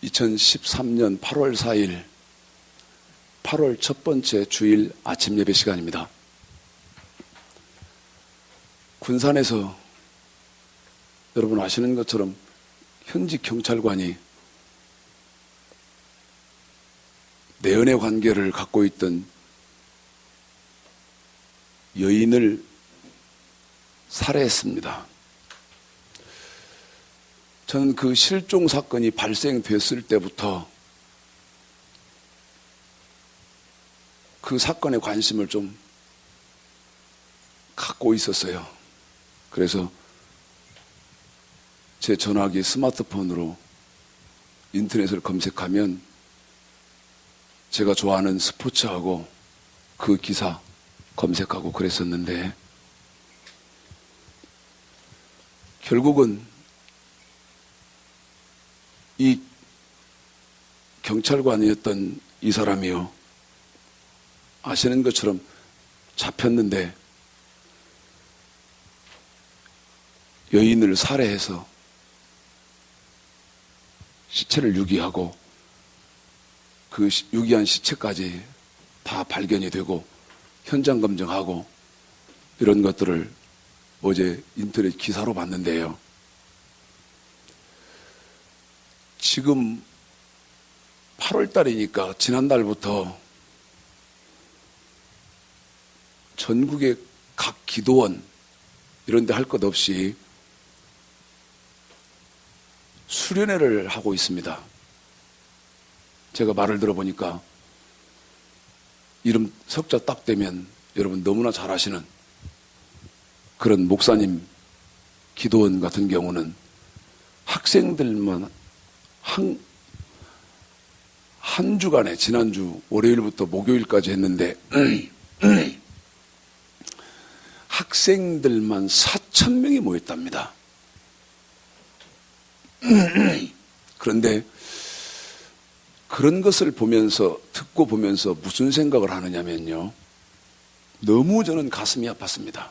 2013년 8월 4일 8월 첫 번째 주일 아침 예배 시간입니다. 군산에서 여러분 아시는 것처럼 현직 경찰관이 내연의 관계를 갖고 있던 여인을 살해했습니다. 저는 그 실종 사건이 발생됐을 때부터 그 사건에 관심을 좀 갖고 있었어요. 그래서 제 전화기 스마트폰으로 인터넷을 검색하면 제가 좋아하는 스포츠하고 그 기사 검색하고 그랬었는데 결국은 이 경찰관이었던 이 사람이요, 아시는 것처럼 잡혔는데 여인을 살해해서 시체를 유기하고 그 유기한 시체까지 다 발견이 되고 현장 검증하고 이런 것들을 어제 인터넷 기사로 봤는데요. 지금 8월 달이니까 지난달부터 전국의 각 기도원 이런 데 할 것 없이 수련회를 하고 있습니다. 제가 말을 들어보니까 이름 석자 딱 되면 여러분 너무나 잘 아시는 그런 목사님 기도원 같은 경우는 학생들만 한 주간에 지난주 월요일부터 목요일까지 했는데 학생들만 4,000명이 모였답니다. 그런데 그런 것을 보면서 듣고 보면서 무슨 생각을 하느냐면요, 너무 저는 가슴이 아팠습니다.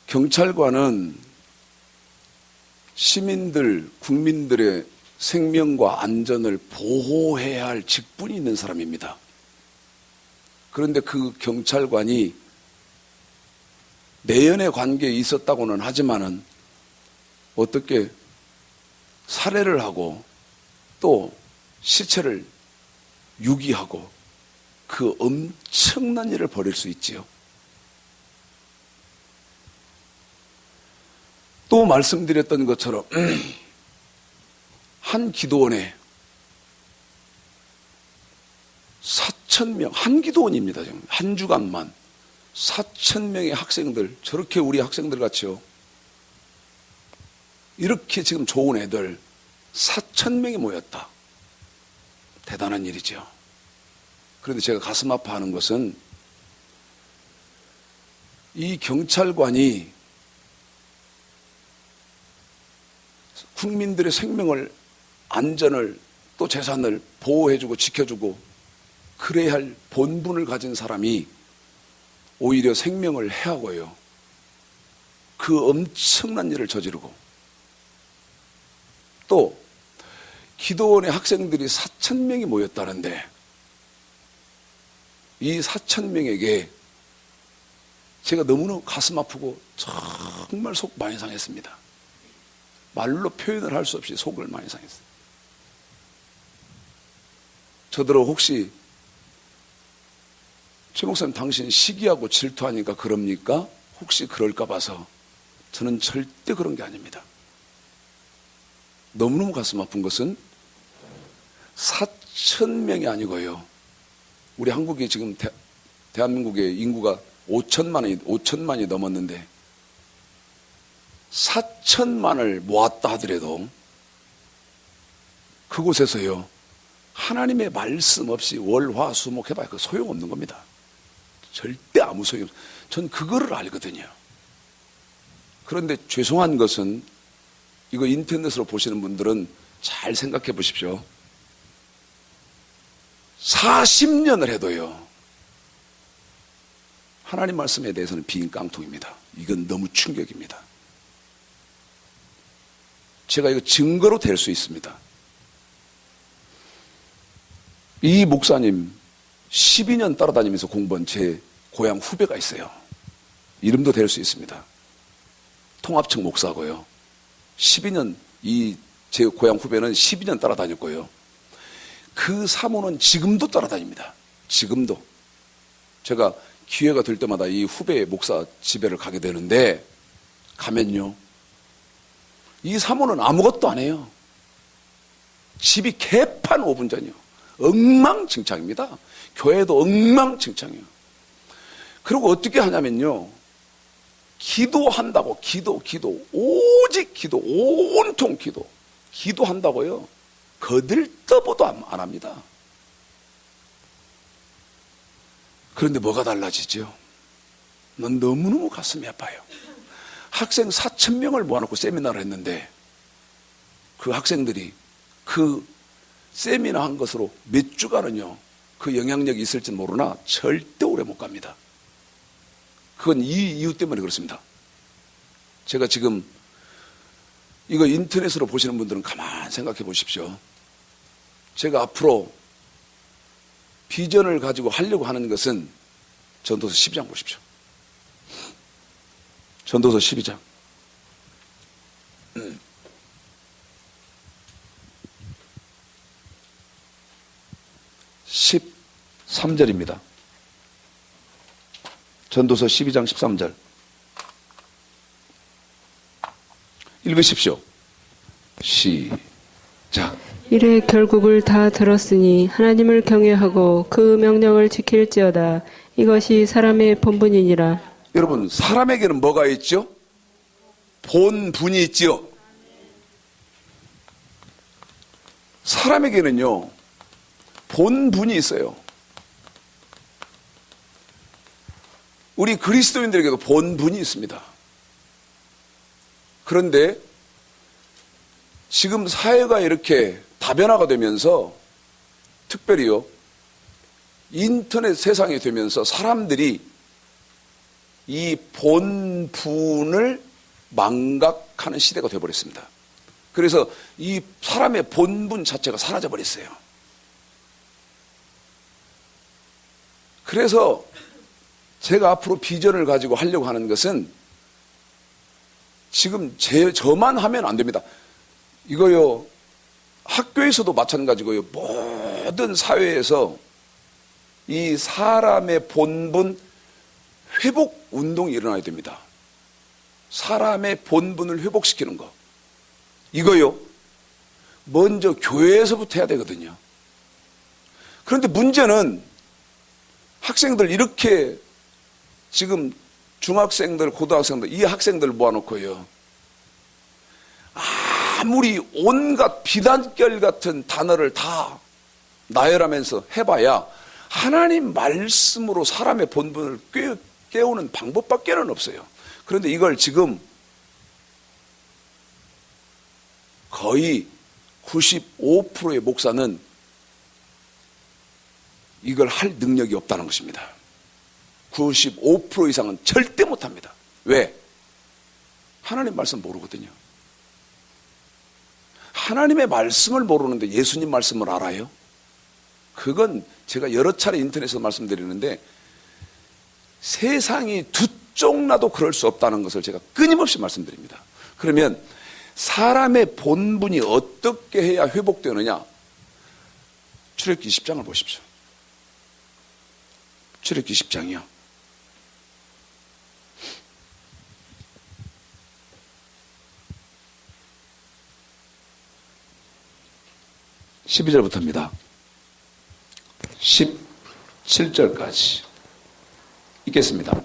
경찰관은 시민들, 국민들의 생명과 안전을 보호해야 할 직분이 있는 사람입니다. 그런데 그 경찰관이 내연의 관계에 있었다고는 하지만은 어떻게 살해를 하고 또 시체를 유기하고 그 엄청난 일을 벌일 수 있지요. 또 말씀드렸던 것처럼 한 기도원에 4,000명, 한 기도원입니다. 지금 한 주간만 4,000명의 학생들, 저렇게 우리 학생들 같이요, 이렇게 지금 좋은 애들 4,000명이 모였다. 대단한 일이죠. 그런데 제가 가슴 아파하는 것은 이 경찰관이 국민들의 생명을, 안전을, 또 재산을 보호해주고 지켜주고 그래야 할 본분을 가진 사람이 오히려 생명을 해하고요, 그 엄청난 일을 저지르고, 또 기도원의 학생들이 4,000명이 모였다는데 이 4,000명에게 제가 너무나 가슴 아프고 정말 속 많이 상했습니다. 말로 표현을 할 수 없이 속을 많이 상했어요. 저더러 혹시 최 목사님 당신 시기하고 질투하니까 그럽니까? 혹시 그럴까 봐서 저는 절대 그런 게 아닙니다. 너무너무 가슴 아픈 것은 4,000명이 아니고요, 우리 한국이 지금 대한민국의 인구가 5천만이 넘었는데 4천만을 모았다 하더라도 그곳에서요, 하나님의 말씀 없이 월화수목 해봐야 그 소용없는 겁니다. 절대 아무 소용 없어요. 전 그거를 알거든요. 그런데 죄송한 것은, 이거 인터넷으로 보시는 분들은 잘 생각해 보십시오. 40년을 해도요, 하나님 말씀에 대해서는 빈 깡통입니다. 이건 너무 충격입니다. 제가 이거 증거로 댈 수 있습니다. 이 목사님 12년 따라다니면서 공부한 제 고향 후배가 있어요. 이름도 댈 수 있습니다. 통합청 목사고요. 12년, 제 고향 후배는 12년 따라다녔고요. 그 사모는 지금도 따라다닙니다. 지금도. 제가 기회가 될 때마다 이 후배 목사 집에를 가게 되는데, 가면요, 이 사모는 아무것도 안 해요. 집이 개판 5분 전이요. 엉망진창입니다. 교회도 엉망진창이에요. 그리고 어떻게 하냐면요, 기도한다고, 기도, 오직 기도, 온통 기도, 기도한다고요. 거들떠보도 안 합니다. 그런데 뭐가 달라지죠? 넌 너무너무 가슴이 아파요. 학생 4,000명을 모아놓고 세미나를 했는데 그 학생들이 그 세미나 한 것으로 몇 주간은요, 그 영향력이 있을지 모르나 절대 오래 못 갑니다. 그건 이 이유 때문에 그렇습니다. 제가 지금 이거 인터넷으로 보시는 분들은 가만 생각해 보십시오. 제가 앞으로 비전을 가지고 하려고 하는 것은 전도서 12장 보십시오. 전도서 12장. 13절입니다. 전도서 12장 13절. 읽으십시오. 시작. 이래 결국을 다 들었으니 하나님을 경외하고 그 명령을 지킬지어다. 이것이 사람의 본분이니라. 여러분, 사람에게는 뭐가 있죠? 본분이 있지요. 사람에게는요, 본분이 있어요. 우리 그리스도인들에게도 본분이 있습니다. 그런데 지금 사회가 이렇게 다변화가 되면서, 특별히요, 인터넷 세상이 되면서 사람들이 이 본분을 망각하는 시대가 되어버렸습니다. 그래서 이 사람의 본분 자체가 사라져 버렸어요. 그래서 제가 앞으로 비전을 가지고 하려고 하는 것은, 지금 저만 하면 안 됩니다. 이거요, 학교에서도 마찬가지고요, 모든 사회에서 이 사람의 본분 회복 운동이 일어나야 됩니다. 사람의 본분을 회복시키는 거. 이거요, 먼저 교회에서부터 해야 되거든요. 그런데 문제는 학생들 이렇게 지금 중학생들, 고등학생들, 이 학생들 모아놓고요, 아무리 온갖 비단결 같은 단어를 다 나열하면서 해봐야 하나님 말씀으로 사람의 본분을 깨우는 방법밖에는 없어요. 그런데 이걸 지금 거의 95%의 목사는 이걸 할 능력이 없다는 것입니다. 95% 이상은 절대 못합니다. 왜? 하나님 말씀 모르거든요. 하나님의 말씀을 모르는데 예수님 말씀을 알아요? 그건 제가 여러 차례 인터넷에서 말씀드리는데, 세상이 두 쪽 나도 그럴 수 없다는 것을 제가 끊임없이 말씀드립니다. 그러면 사람의 본분이 어떻게 해야 회복되느냐? 출애굽기 10장을 보십시오. 출애굽기 10장이요. (12절부터입니다) 17절까지 읽겠습니다.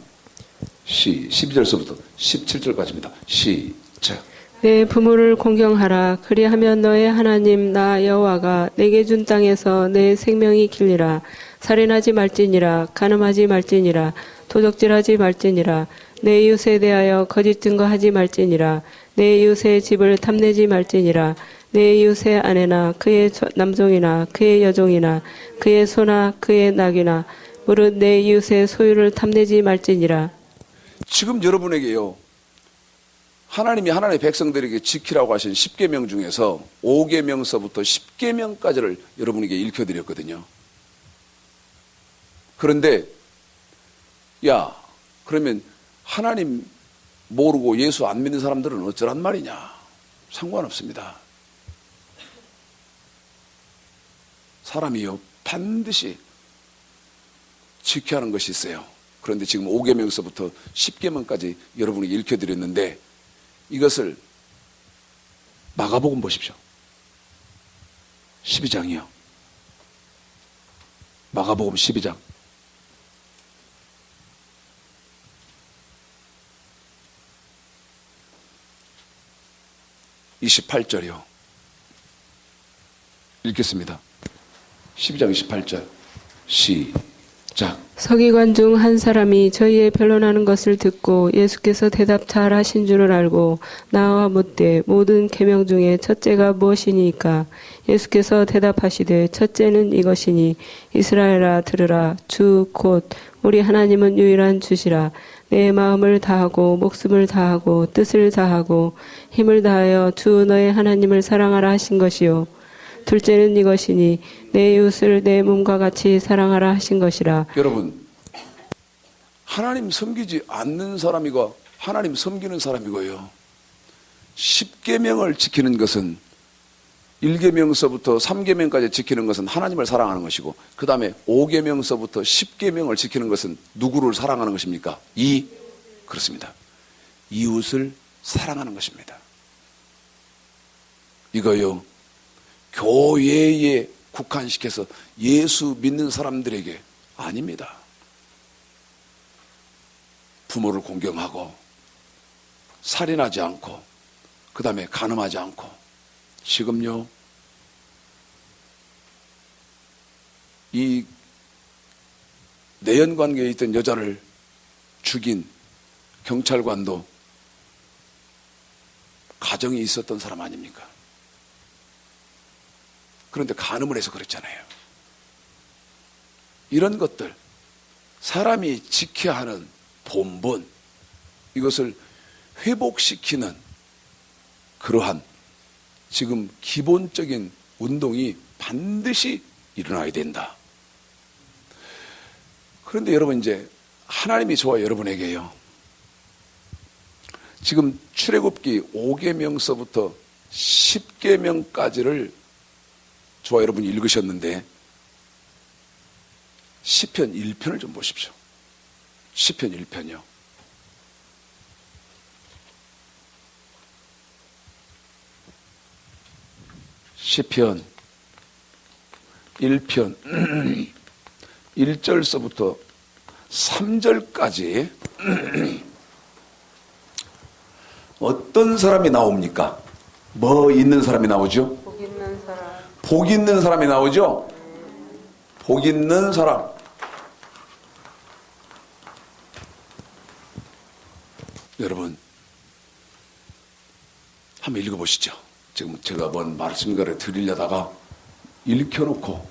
12절서부터 17절까지입니다. 시작. 내 부모를 공경하라. 그리하면 너의 하나님 나 여호와가 내게 준 땅에서 내 생명이 길리라. 살인하지 말지니라. 간음하지 말지니라. 도적질하지 말지니라. 내 이웃에 대하여 거짓 증거하지 말지니라. 내 이웃의 집을 탐내지 말지니라. 내 이웃의 아내나 그의 남종이나 그의 여종이나 그의 소나 그의 낙이나 무릇 내 이웃의 소유를 탐내지 말지니라. 지금 여러분에게요, 하나님이 하나님의 백성들에게 지키라고 하신 10계명 중에서 5계명서부터 10계명까지를 여러분에게 읽혀드렸거든요. 그런데 야, 그러면 하나님 모르고 예수 안 믿는 사람들은 어쩌란 말이냐? 상관없습니다. 사람이요, 반드시 지켜야 하는 것이 있어요. 그런데 지금 5계명서부터 10계명까지 여러분에게 읽혀드렸는데 이것을 마가복음 보십시오. 12장이요. 마가복음 12장. 28절이요. 읽겠습니다. 12장 28절. 시작. 서기관 중 한 사람이 저희의 변론하는 것을 듣고 예수께서 대답 잘 하신 줄을 알고 나와 묻되 모든 계명 중에 첫째가 무엇이니까? 예수께서 대답하시되 첫째는 이것이니 이스라엘아 들으라. 주 곧 우리 하나님은 유일한 주시라. 내 마음을 다하고 목숨을 다하고 뜻을 다하고 힘을 다하여 주 너의 하나님을 사랑하라 하신 것이요. 둘째는 이것이니 내 이웃을 내 몸과 같이 사랑하라 하신 것이라. 여러분, 하나님 섬기지 않는 사람이고 하나님 섬기는 사람이고요. 10계명을 지키는 것은 1계명서부터 3계명까지 지키는 것은 하나님을 사랑하는 것이고 그 다음에 5계명서부터 10계명을 지키는 것은 누구를 사랑하는 것입니까? 그렇습니다. 이웃을 사랑하는 것입니다. 이거요, 교회에 국한시켜서 예수 믿는 사람들에게 아닙니다. 부모를 공경하고 살인하지 않고 그 다음에 간음하지 않고 지금요 이 내연관계에 있던 여자를 죽인 경찰관도 가정이 있었던 사람 아닙니까? 그런데 간음을 해서 그랬잖아요. 이런 것들 사람이 지켜야 하는 본분, 이것을 회복시키는 그러한 지금 기본적인 운동이 반드시 일어나야 된다. 그런데 여러분, 이제 하나님이 저와 여러분에게요, 지금 출애굽기 5계명서부터 10계명까지를 저와 여러분이 읽으셨는데 시편 1편을 좀 보십시오. 시편 1편이요. 시편 1편 1절서부터 3절까지 어떤 사람이 나옵니까? 뭐 있는 사람이 나오죠? 복 있는 사람. 복 있는 사람이 나오죠? 복 있는 사람. 여러분, 한번 읽어보시죠. 지금 제가 뭔 말씀가를 드리려다가 읽혀놓고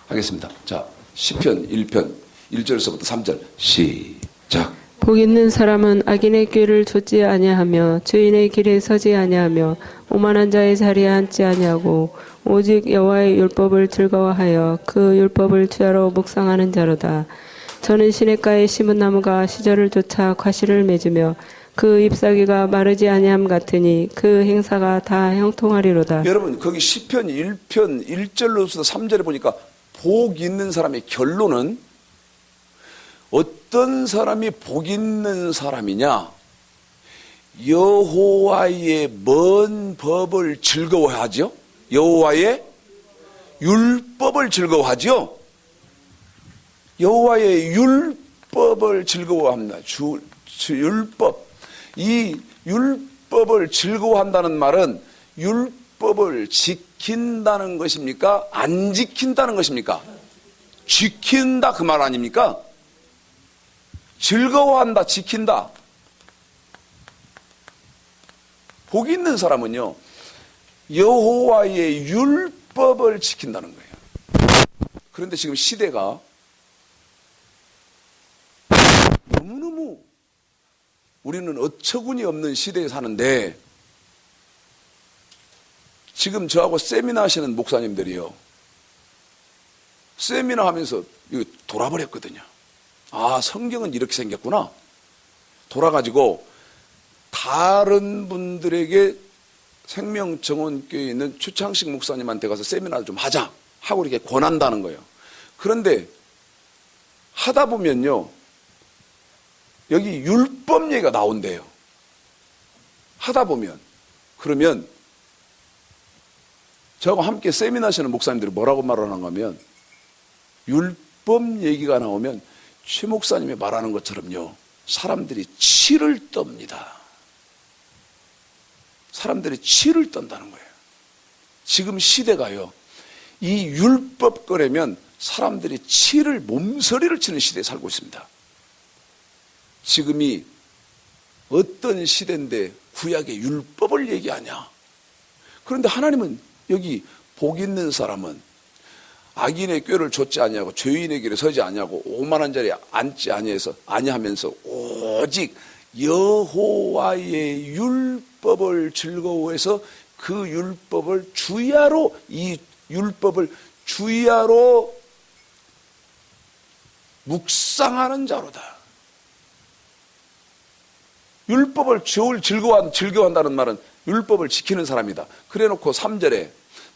하겠습니다. 자, 시편 1편 1절서부터 3절 시작. 복 있는 사람은 악인의 길을 좇지 아니하며 주인의 길에 서지 아니하며 오만한 자의 자리에 앉지 아니하고 오직 여호와의 율법을 즐거워하여 그 율법을 주야로 묵상하는 자로다. 저는 시냇가에 심은 나무가 시절을 쫓아 과실을 맺으며 그 잎사귀가 마르지 아니함 같으니 그 행사가 다 형통하리로다. 여러분, 거기 시편 1편 1절로서 3절에 보니까 복 있는 사람의 결론은 어떤 사람이 복 있는 사람이냐? 여호와의 먼 법을 즐거워하죠. 여호와의 율법을 즐거워하죠. 여호와의 율법을 즐거워합니다. 율법. 이 율법을 즐거워한다는 말은 율법을 지킨다는 것입니까? 안 지킨다는 것입니까? 지킨다, 그 말 아닙니까? 즐거워한다, 지킨다. 복 있는 사람은요, 여호와의 율법을 지킨다는 거예요. 그런데 지금 시대가 너무너무 우리는 어처구니 없는 시대에 사는데 지금 저하고 세미나 하시는 목사님들이요. 세미나 하면서 이거 돌아버렸거든요. 아, 성경은 이렇게 생겼구나. 돌아가지고 다른 분들에게 생명정원교회에 있는 추창식 목사님한테 가서 세미나를 좀 하자 하고 이렇게 권한다는 거예요. 그런데 하다 보면요, 여기 율법 얘기가 나온대요. 하다 보면. 그러면 저하고 함께 세미나 하시는 목사님들이 뭐라고 말하는가 하면, 율법 얘기가 나오면 최 목사님이 말하는 것처럼요, 사람들이 치를 떱니다. 사람들이 치를 떤다는 거예요. 지금 시대가요, 이 율법 거래면 사람들이 치를, 몸서리를 치는 시대에 살고 있습니다. 지금이 어떤 시대인데 구약의 율법을 얘기하냐. 그런데 하나님은 여기 복 있는 사람은 악인의 꾀를 좇지 아니하고 죄인의 길에 서지 아니하고 오만한 자리에 앉지 아니하면서 오직 여호와의 율법을 즐거워해서 그 율법을 주야로, 이 율법을 주야로 묵상하는 자로다. 율법을 즐거워한다는 말은 율법을 지키는 사람이다. 그래놓고 3절에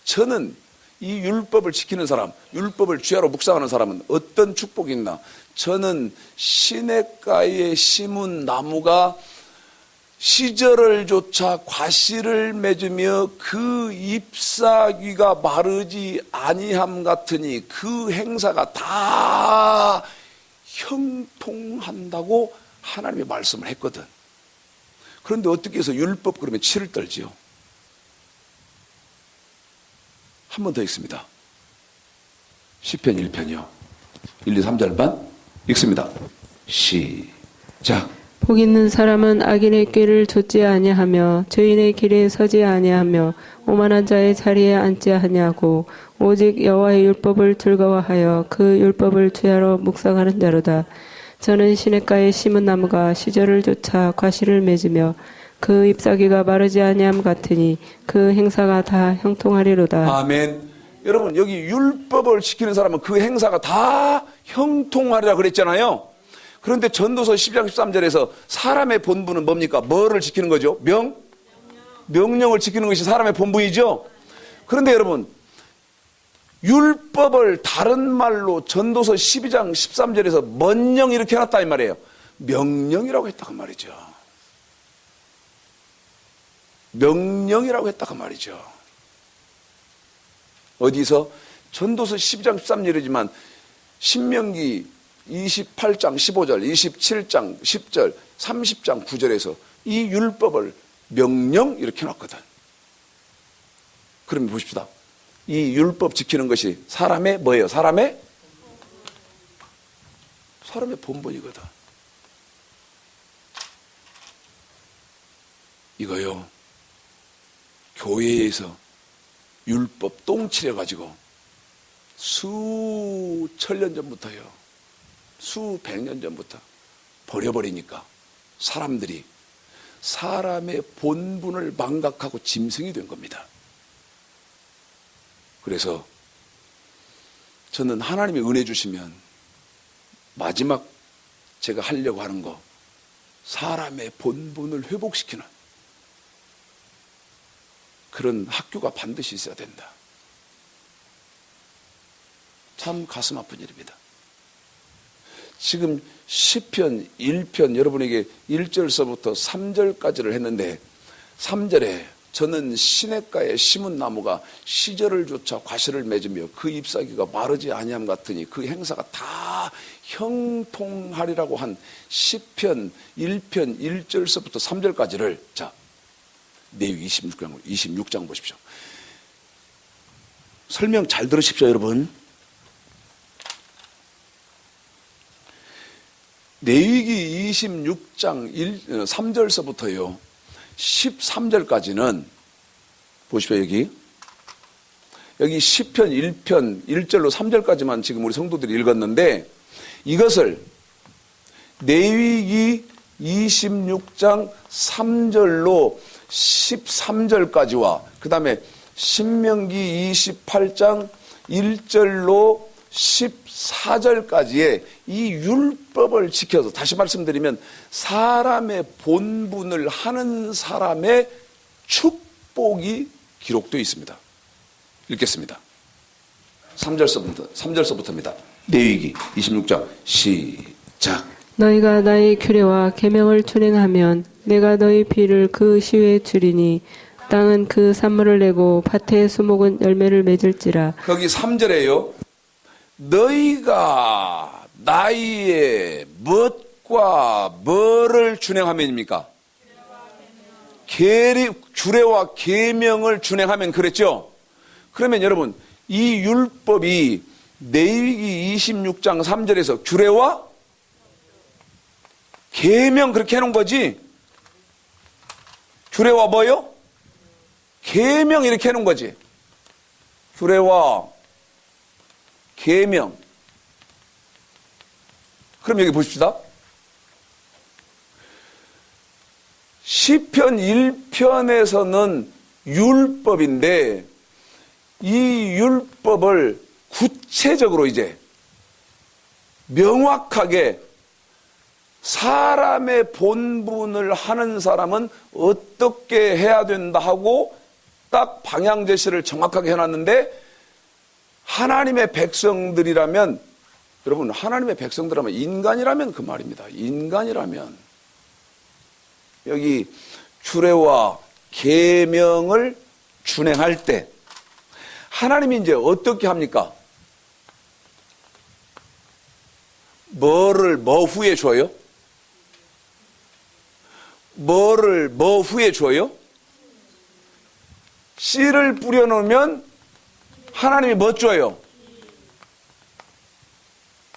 저는 이 율법을 지키는 사람, 율법을 주야로 묵상하는 사람은 어떤 축복이 있나? 저는 시냇가에 심은 나무가 시절을 쫓아 과실을 맺으며 그 잎사귀가 마르지 아니함 같으니 그 행사가 다 형통한다고 하나님이 말씀을 했거든. 그런데 어떻게 해서 율법 그러면 치를 떨지요? 한 번 더 읽습니다. 시편 1편이요. 1, 2, 3절만 읽습니다. 시작. 복 있는 사람은 악인의 꾀를 좇지 아니하며 죄인의 길에 서지 아니하며 오만한 자의 자리에 앉지 아니하고 오직 여호와의 율법을 즐거워하여 그 율법을 주야로 묵상하는 자로다. 저는 시냇가에 심은 나무가 시절을 쫓아 과실을 맺으며 그 잎사귀가 마르지 아니함 같으니 그 행사가 다 형통하리로다. 아멘. 여러분, 여기 율법을 지키는 사람은 그 행사가 다 형통하리라 그랬잖아요. 그런데 전도서 10장 13절에서 사람의 본분은 뭡니까? 뭐를 지키는 거죠? 명령을 지키는 것이 사람의 본분이죠. 그런데 여러분, 율법을 다른 말로 전도서 12장 13절에서 먼령 이렇게 해놨다 이 말이에요. 명령이라고 했다고 말이죠. 명령이라고 했다고 말이죠. 어디서? 전도서 12장 13절이지만 신명기 28장 15절, 27장 10절, 30장 9절에서 이 율법을 명령 이렇게 해놨거든. 그러면 보십시다. 이 율법 지키는 것이 사람의 뭐예요? 사람의 본분이거든. 이거요, 교회에서 율법 똥칠해가지고 수천년 전부터요, 수백 년 전부터 버려버리니까 사람들이 사람의 본분을 망각하고 짐승이 된 겁니다. 그래서 저는 하나님의 은혜 주시면 마지막 제가 하려고 하는 거, 사람의 본분을 회복시키는 그런 학교가 반드시 있어야 된다. 참 가슴 아픈 일입니다. 지금 시편 1편 여러분에게 1절서부터 3절까지를 했는데 3절에 저는 시냇가에 심은 나무가 시절을 쫓아 과실을 맺으며 그 잎사귀가 마르지 아니함 같으니 그 행사가 다 형통하리라고 한 시편 1편 1절서부터 3절까지를 자, 내용 26장 보십시오. 설명 잘 들으십시오, 여러분. 레위기 26장 3절서부터요 13절까지는 보십시오. 여기 시편 1편 1절로 3절까지만 지금 우리 성도들이 읽었는데 이것을 레위기 26장 3절로 13절까지와 그 다음에 신명기 28장 1절로 14절까지의 이 율법을 지켜서, 다시 말씀드리면 사람의 본분을 하는 사람의 축복이 기록되어 있습니다. 읽겠습니다. 3절서부터입니다. 레위기 26장 시작. 너희가 나의 규례와 계명을 준행하면 내가 너희 피를 그 시외에 주리니 땅은 그 산물을 내고 밭의 수목은 열매를 맺을지라. 거기 3절에요. 너희가 나의 뭣과 뭐를 준행하면입니까? 규례와 계명을 준행하면 그랬죠? 그러면 여러분, 이 율법이 레위기 26장 3절에서 규례와 계명 그렇게 해놓은 거지? 규례와 뭐요? 계명 이렇게 해놓은 거지? 규례와 계명. 그럼 여기 보십시다. 시편 1편에서는 율법인데 이 율법을 구체적으로 이제 명확하게 사람의 본분을 하는 사람은 어떻게 해야 된다 하고 딱 방향 제시를 정확하게 해놨는데, 하나님의 백성들이라면, 여러분 하나님의 백성들이라면 인간이라면 그 말입니다. 인간이라면 여기 규례와 계명을 준행할 때 하나님이 이제 어떻게 합니까? 뭐를 뭐 후에 줘요? 뭐를 뭐 후에 줘요? 씨를 뿌려놓으면 하나님이 뭐 줘요?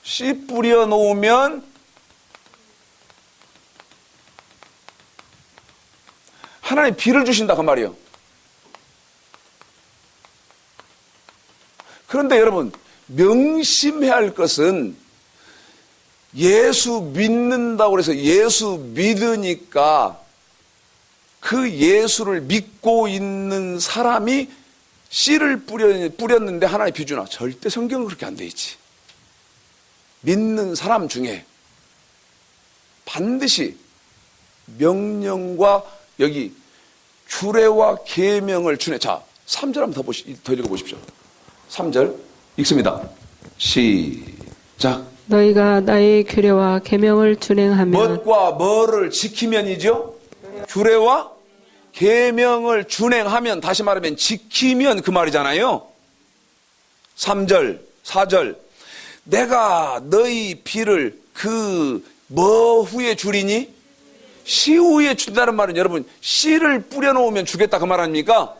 씨 뿌려놓으면 하나님 비를 주신다 그 말이에요. 그런데 여러분 명심해야 할 것은, 예수 믿는다고 해서 예수 믿으니까 그 예수를 믿고 있는 사람이 씨를 뿌렸는데 하나님 비 주나? 절대 성경은 그렇게 안 돼 있지. 믿는 사람 중에 반드시 명령과 여기 규례와 계명을 주네. 자, 3절 한번 더 읽어보십시오. 3절 읽습니다. 시작. 너희가 나의 규례와 계명을 준행하면 무엇과 뭐를 지키면이죠? 규례와 계명을 준행하면, 다시 말하면 지키면 그 말이잖아요. 3절, 4절. 내가 너희 비를 그 뭐 후에 주리니? 씨 후에 준다는 말은 여러분 씨를 뿌려놓으면 주겠다 그 말 아닙니까?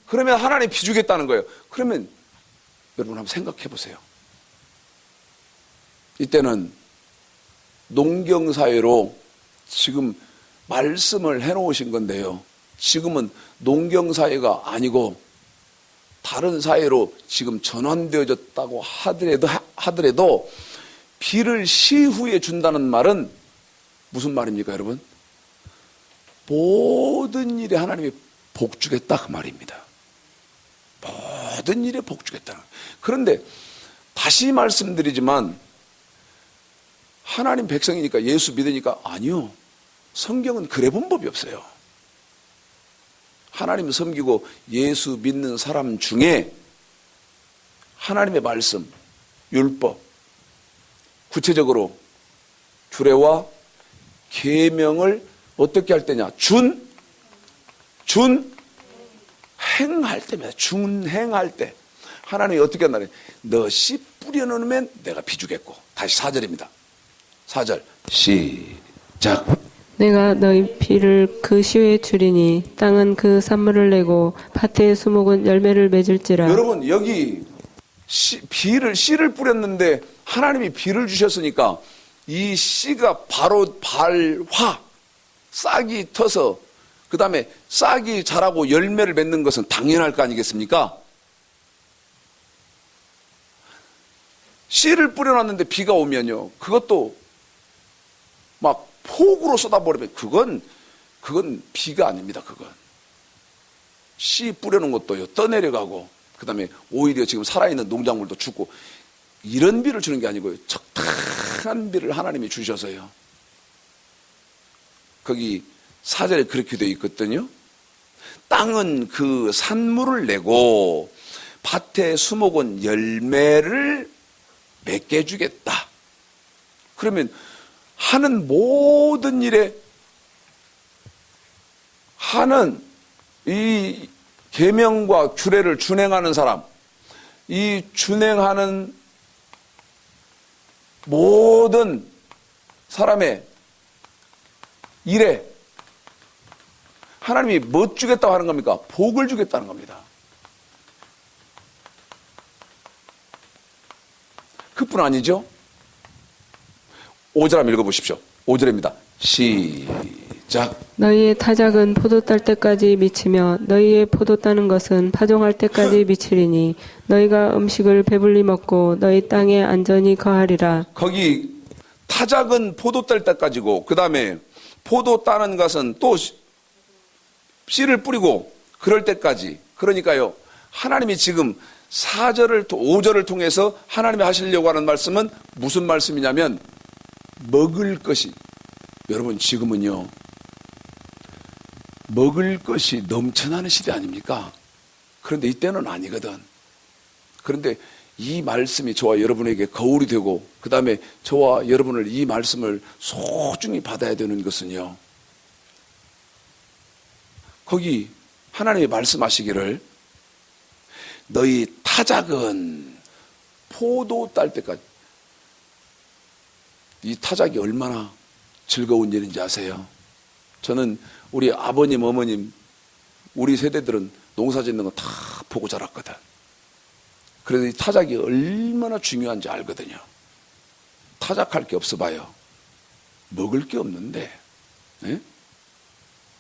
그러면 하나님 비 주겠다는 거예요. 그러면 여러분 한번 생각해 보세요. 이때는 농경사회로 지금 말씀을 해놓으신 건데요. 지금은 농경사회가 아니고 다른 사회로 지금 전환되어졌다고 하더라도 비를 시 후에 준다는 말은 무슨 말입니까, 여러분? 모든 일에 하나님이 복 주겠다 그 말입니다. 모든 일에 복 주겠다. 그런데 다시 말씀드리지만 하나님 백성이니까, 예수 믿으니까, 아니요. 성경은 그래 본 법이 없어요. 하나님 섬기고 예수 믿는 사람 중에 하나님의 말씀, 율법, 구체적으로 규례와 계명을 어떻게 할 때냐? 행할 때입니다. 준행할 때. 하나님이 어떻게 한다래? 너 씨 뿌려놓으면 내가 비 주겠고. 다시 4절입니다. 4절 시작. 내가 너희 피를 그 시외에 주리니 땅은 그 산물을 내고 밭의 수목은 열매를 맺을지라. 여러분 여기 씨를 뿌렸는데 하나님이 비를 주셨으니까 이 씨가 바로 발화, 싹이 터서 그 다음에 싹이 자라고 열매를 맺는 것은 당연할 거 아니겠습니까? 씨를 뿌려놨는데 비가 오면요, 그것도 막 폭우로 쏟아버리면 그건 비가 아닙니다. 그건 씨 뿌려놓은 것도요 떠내려가고, 그 다음에 오히려 지금 살아있는 농작물도 죽고, 이런 비를 주는 게 아니고요, 적당한 비를 하나님이 주셔서요. 거기 4절에 그렇게 되어 있거든요. 땅은 그 산물을 내고 밭의 수목은 열매를 맺게 해주겠다. 그러면 하는 모든 일에, 하는 이 계명과 규례를 준행하는 사람, 이 준행하는 모든 사람의 일에 하나님이 뭐 주겠다고 하는 겁니까? 복을 주겠다는 겁니다. 그뿐 아니죠. 5절 한번 읽어보십시오. 5절입니다. 시작. 너희의 타작은 포도 딸 때까지 미치며 너희의 포도 따는 것은 파종할 때까지 미치리니 너희가 음식을 배불리 먹고 너희 땅에 안전히 거하리라. 거기 타작은 포도 딸 때까지고, 그 다음에 포도 따는 것은 또 씨를 뿌리고 그럴 때까지. 그러니까요, 하나님이 지금 4절을 5절을 통해서 하나님이 하시려고 하는 말씀은 무슨 말씀이냐면, 먹을 것이, 여러분 지금은요 먹을 것이 넘쳐나는 시대 아닙니까? 그런데 이때는 아니거든. 그런데 이 말씀이 저와 여러분에게 거울이 되고, 그 다음에 저와 여러분을 이 말씀을 소중히 받아야 되는 것은요, 거기 하나님이 말씀하시기를 너희 타작은 포도 딸 때까지. 이 타작이 얼마나 즐거운 일인지 아세요? 저는 우리 아버님, 어머님, 우리 세대들은 농사 짓는 거 다 보고 자랐거든. 그래서 이 타작이 얼마나 중요한지 알거든요. 타작할 게 없어 봐요. 먹을 게 없는데, 예?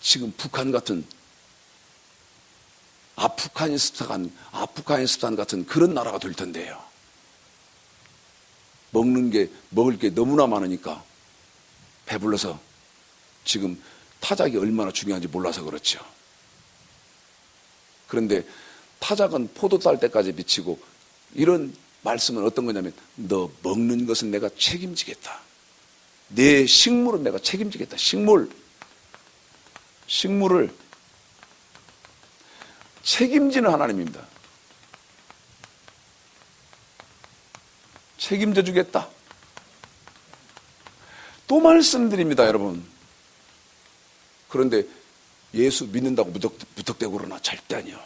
지금 북한 같은, 아프가니스탄 같은 그런 나라가 될 텐데요. 먹을 게 너무나 많으니까 배불러서 지금 타작이 얼마나 중요한지 몰라서 그렇죠. 그런데 타작은 포도 딸 때까지 미치고, 이런 말씀은 어떤 거냐면, 너 먹는 것은 내가 책임지겠다. 내 식물은 내가 책임지겠다. 식물을 책임지는 하나님입니다. 책임져 주겠다. 또 말씀드립니다, 여러분. 그런데 예수 믿는다고 무턱대고 그러나 절대 아니요.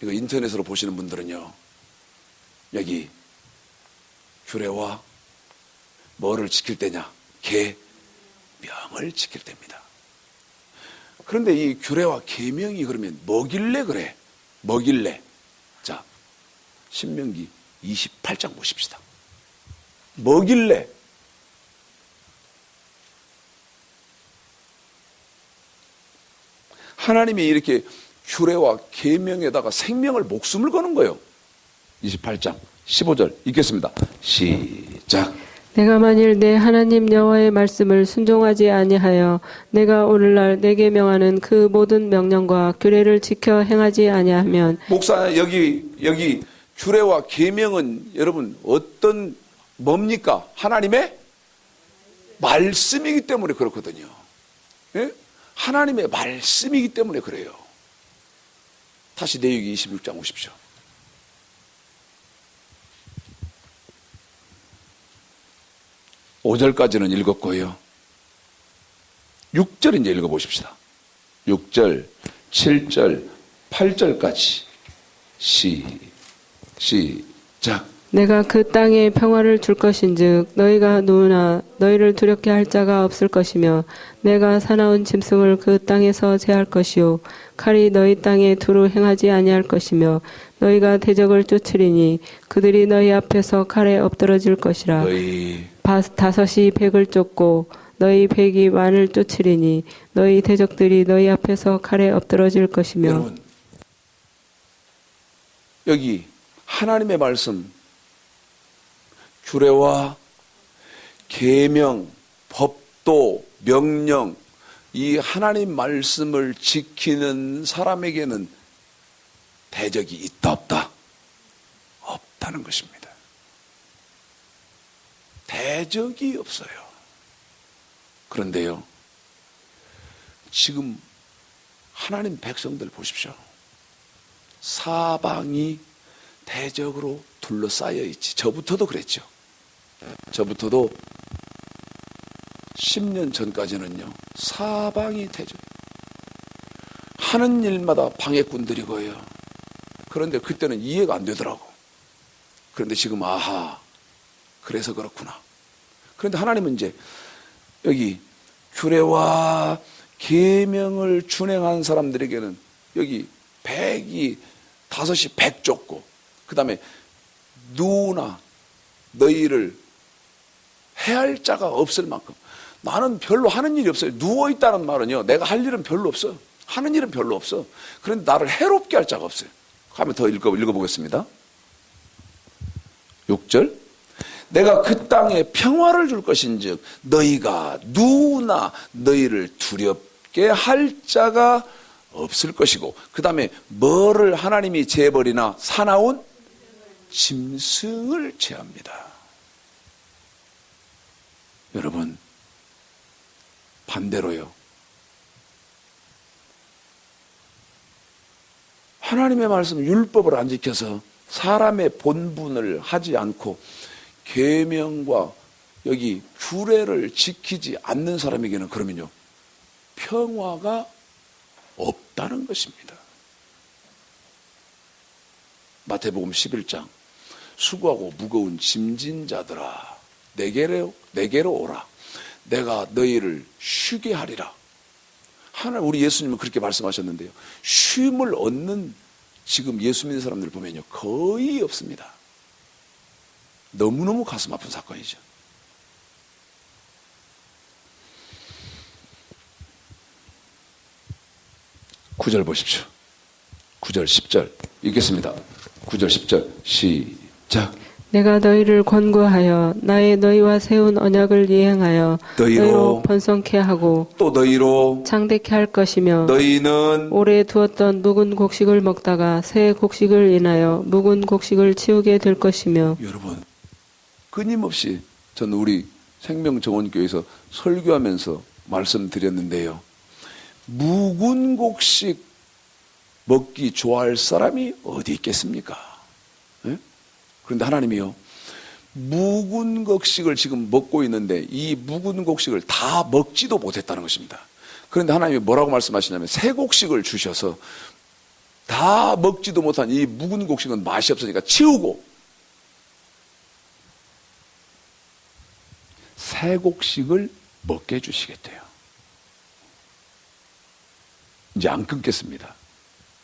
이거 인터넷으로 보시는 분들은요, 여기 규례와 뭐를 지킬 때냐? 계명을 지킬 때입니다. 그런데 이 규례와 계명이 그러면 뭐길래 그래? 뭐길래? 자, 신명기 28장 보십시다. 뭐길래? 하나님이 이렇게 규례와 계명에다가 생명을, 목숨을 거는 거예요. 28장 15절 읽겠습니다. 시작. 내가 만일 내 하나님 여호와의 말씀을 순종하지 아니하여 내가 오늘날 내게 명하는 그 모든 명령과 규례를 지켜 행하지 아니하면. 목사, 여기 규례와 계명은 여러분 어떤 뭡니까? 하나님의 말씀이기 때문에 그렇거든요. 예? 하나님의 말씀이기 때문에 그래요. 다시 레위기 26장 오십시오. 5절까지는 읽었고요. 6절 이제 읽어보십시다. 6절, 7절, 8절까지 시작. 내가 그 땅에 평화를 줄 것인즉 너희가 누우나 너희를 두렵게 할 자가 없을 것이며 내가 사나운 짐승을 그 땅에서 제할 것이요 칼이 너희 땅에 두루 행하지 아니할 것이며 너희가 대적을 쫓으리니 그들이 너희 앞에서 칼에 엎드러질 것이라. 다섯이 백을 쫓고 너희 백이 만을 쫓으리니 너희 대적들이 너희 앞에서 칼에 엎드러질 것이며. 여러분, 여기 하나님의 말씀, 규례와 계명, 법, 또 명령, 이 하나님 말씀을 지키는 사람에게는 대적이 있다 없다? 없다는 것입니다. 대적이 없어요. 그런데요, 지금 하나님 백성들 보십시오. 사방이 대적으로 둘러싸여 있지. 저부터도 그랬죠. 저부터도 10년 전까지는요, 사방이 대적. 하는 일마다 방해꾼들이고요. 그런데 그때는 이해가 안 되더라고. 그런데 지금 아하, 그래서 그렇구나. 그런데 하나님은 이제 여기 규례와 계명을 준행한 사람들에게는 여기 5이 100 줬고, 그 다음에 누구나 너희를 해할 자가 없을 만큼. 나는 별로 하는 일이 없어요. 누워있다는 말은요, 내가 할 일은 별로 없어. 하는 일은 별로 없어. 그런데 나를 해롭게 할 자가 없어요. 한번 더 읽어보겠습니다. 6절. 내가 그 땅에 평화를 줄 것인즉 너희가 누구나 너희를 두렵게 할 자가 없을 것이고, 그 다음에 뭐를 하나님이 재버리나? 사나운 짐승을 제합니다. 여러분, 반대로요, 하나님의 말씀 율법을 안 지켜서 사람의 본분을 하지 않고 계명과 여기 규례를 지키지 않는 사람에게는 그러면요, 평화가 없다는 것입니다. 마태복음 11장. 수고하고 무거운 짐진 자들아, 내게로 오라. 내가 너희를 쉬게 하리라. 우리 예수님은 그렇게 말씀하셨는데요, 쉼을 얻는 지금 예수 믿는 사람들 보면요, 거의 없습니다. 너무너무 가슴 아픈 사건이죠. (9절) 보십시오. 9절 10절 읽겠습니다. 9절 10절 시작. 내가 너희를 권고하여 나의 너희와 세운 언약을 이행하여 너희로 번성케 하고 또 너희로 창대케 할 것이며, 너희는 오래 두었던 묵은 곡식을 먹다가 새 곡식을 인하여 묵은 곡식을 치우게 될 것이며. 여러분, 끊임없이 저는 우리 생명정원교회에서 설교하면서 말씀드렸는데요, 묵은 곡식 먹기 좋아할 사람이 어디 있겠습니까? 네? 그런데 하나님이요, 묵은 곡식을 지금 먹고 있는데 이 묵은 곡식을 다 먹지도 못했다는 것입니다. 그런데 하나님이 뭐라고 말씀하시냐면, 새 곡식을 주셔서 다 먹지도 못한 이 묵은 곡식은 맛이 없으니까 치우고 새 곡식을 먹게 해주시겠대요. 이제 안 끊겠습니다.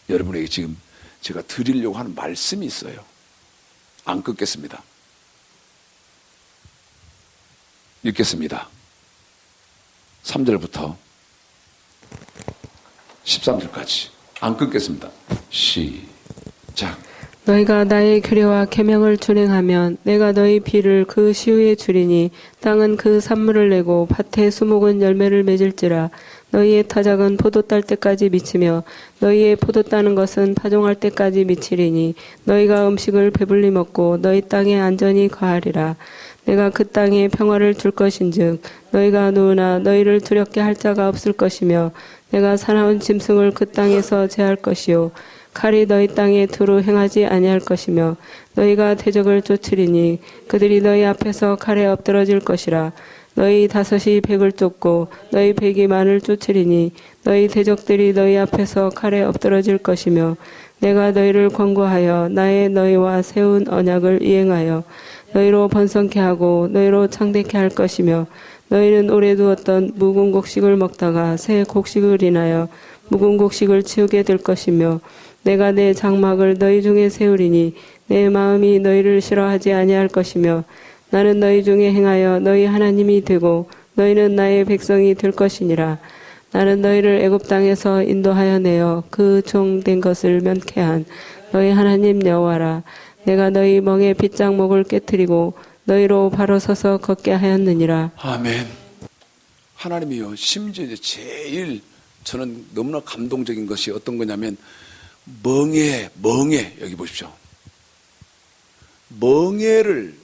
여러분에게 지금 제가 드리려고 하는 말씀이 있어요. 안 끊겠습니다. 읽겠습니다. 3절부터 13절까지 안 끊겠습니다. 시작. 너희가 나의 규례와 계명을 준행하면 내가 너희 비를 그 시후에 주리니 땅은 그 산물을 내고 밭의 수목은 열매를 맺을지라. 너희의 타작은 포도 딸 때까지 미치며 너희의 포도 따는 것은 파종할 때까지 미치리니 너희가 음식을 배불리 먹고 너희 땅에 안전히 거하리라. 내가 그 땅에 평화를 줄 것인즉 너희가 누구나 너희를 두렵게 할 자가 없을 것이며, 내가 사나운 짐승을 그 땅에서 제할 것이요 칼이 너희 땅에 두루 행하지 아니할 것이며, 너희가 대적을 쫓으리니 그들이 너희 앞에서 칼에 엎드러질 것이라. 너희 5이 100을 쫓고 너희 100이 만을 쫓으리니 너희 대적들이 너희 앞에서 칼에 엎드러질 것이며, 내가 너희를 권고하여 나의 너희와 세운 언약을 이행하여 너희로 번성케 하고 너희로 창대케 할 것이며, 너희는 오래 두었던 묵은 곡식을 먹다가 새 곡식을 인하여 묵은 곡식을 치우게 될 것이며, 내가 내 장막을 너희 중에 세우리니 내 마음이 너희를 싫어하지 아니할 것이며, 나는 너희 중에 행하여 너희 하나님이 되고 너희는 나의 백성이 될 것이니라. 나는 너희를 애굽 땅에서 인도하여 내어 그 종된 것을 면케한 너희 하나님 여호와라. 내가 너희 멍에 빗장목을 깨뜨리고 너희로 바로 서서 걷게 하였느니라. 아멘. 하나님이요, 심지어 이제 제일 저는 너무나 감동적인 것이 어떤 거냐면, 멍에, 여기 보십시오. 멍에를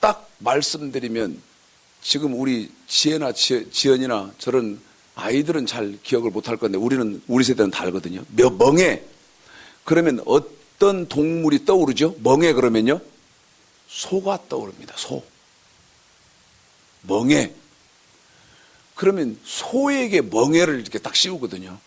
딱 말씀드리면, 지금 우리 지연이나 저런 아이들은 잘 기억을 못할 건데, 우리 세대는 다 알거든요. 멍에. 그러면 어떤 동물이 떠오르죠? 멍에 그러면요? 소가 떠오릅니다. 소. 멍에. 그러면 소에게 멍에를 이렇게 딱 씌우거든요.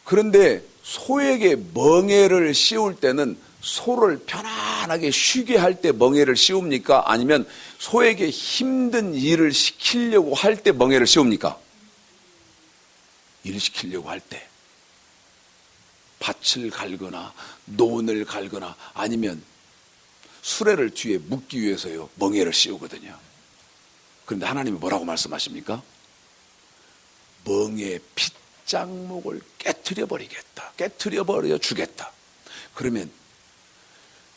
그런데 소에게 멍에를 씌울 때는 소를 편안하게 쉬게 할 때 멍에를 씌웁니까? 아니면 소에게 힘든 일을 시키려고 할 때 멍에를 씌웁니까? 일을 시키려고 할 때. 밭을 갈거나 논을 갈거나 아니면 수레를 뒤에 묶기 위해서요, 멍에를 씌우거든요. 그런데 하나님이 뭐라고 말씀하십니까? 멍에 핏장목을 깨트려버리겠다. 깨트려버려 주겠다. 그러면